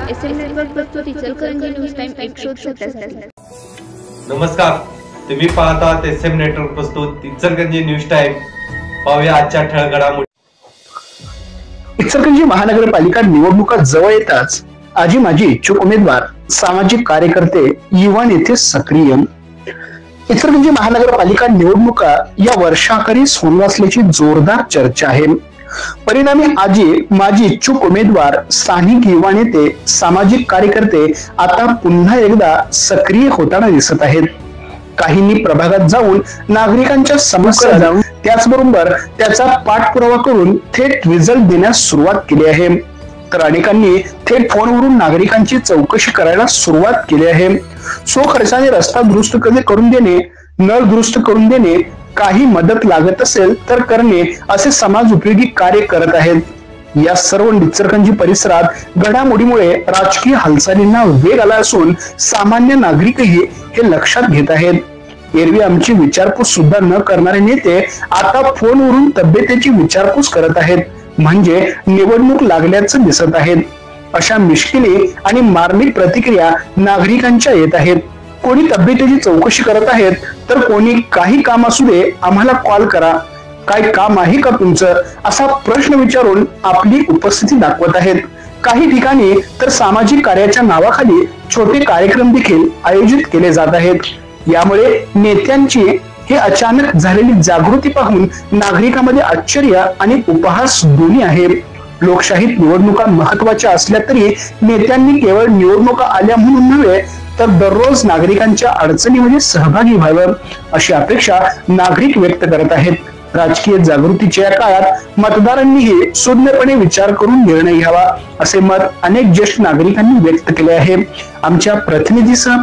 SM network प्रस्तुत Ichalkaranji news time 137। नमस्कार, तुम्ही पाहतात SM नेटवर्क प्रस्तुत इचलकरंजी न्यूज टाइम। पाहूया आजच्या ठळक घडामोडी। इचलकरंजी महानगरपालिका निवडणुका जवळ येताच आजी माजी इच्छुक उमेदवार, सामाजिक कार्यकर्ते, युवा नेते सक्रिय। इचलकरंजी महानगरपालिका निवडणुका या वर्षाखेरीस होणार असल्याची जोरदार चर्चा आहे। परिणामी आजी माजी इच्छुक उमेदवार, स्थानिक युवा नेते, सामाजिक कार्यकर्ते आता पुन्हा एकदा सक्रिय होताना दिसत आहेत। काहींनी प्रभागात जाऊन नागरिकांच्या समस्या जाणून त्याचबरोबर त्याचा पाठपुरावा करून थेट रिझल्ट देण्यास सुरुवात केली आहे, तर अनेकांनी थेट फोनवरून नागरिकांची चौकशी करायला सुरुवात केली आहे। खर्चाने रस्ता दुरुस्त करून देणे, नळ दुरुस्त करून देणे, काही मदत लागत असेल तर करणे असे समाज उपयोगी कार्य करत आहेत। या सर्व इचलकरंजी परिसरात घडामोडीमुळे राजकीय हालचालींना वेग आला असून सामान्य नागरिकही हे लक्षात घेत आहेत। एरवी आमची विचारपूस सुद्धा न करणारे नेते आता फोनवरून तब्येतीची विचारपूस करत आहेत, म्हणजे निवडणूक लागल्याचं दिसत आहेत। अशा मिश्किली आणि मार्मिक प्रतिक्रिया नागरिकांच्या येत आहेत। कोणी तब्येतीची चौकशी करत आहेत, तर कोणी काही काम असू दे आम्हाला कॉल करा, काय काम आहे का तुमचं, असा प्रश्न विचारून आपली उपस्थिती दाखवत आहेत। काही ठिकाणी तर सामाजिक कार्याच्या नावाखाली छोटे कार्यक्रम देखील आयोजित केले जात आहेत। यामुळे नेत्यांची हे अचानक झालेली जागृती पाहून नागरिकांमध्ये आश्चर्य आणि उपहास दोन्ही आहे। लोकशाहीत निवडणुका महत्वाच्या असल्या तरी नेत्यांनी केवळ निवडणुका आल्या म्हणून नव्हे तर दररोज नागरिकांच्या अडचणीमध्ये सहभागी व्हावं अशी अपेक्षा नागरिक व्यक्त करत आहेत। राजकीय जागृतीच्या काळात मतदारांनीही सुज्ञपणे विचार करून निर्णय घ्यावा असे मत अनेक ज्येष्ठ नागरिकांनी व्यक्त केले आहे। आमच्या प्रतिनिधीसह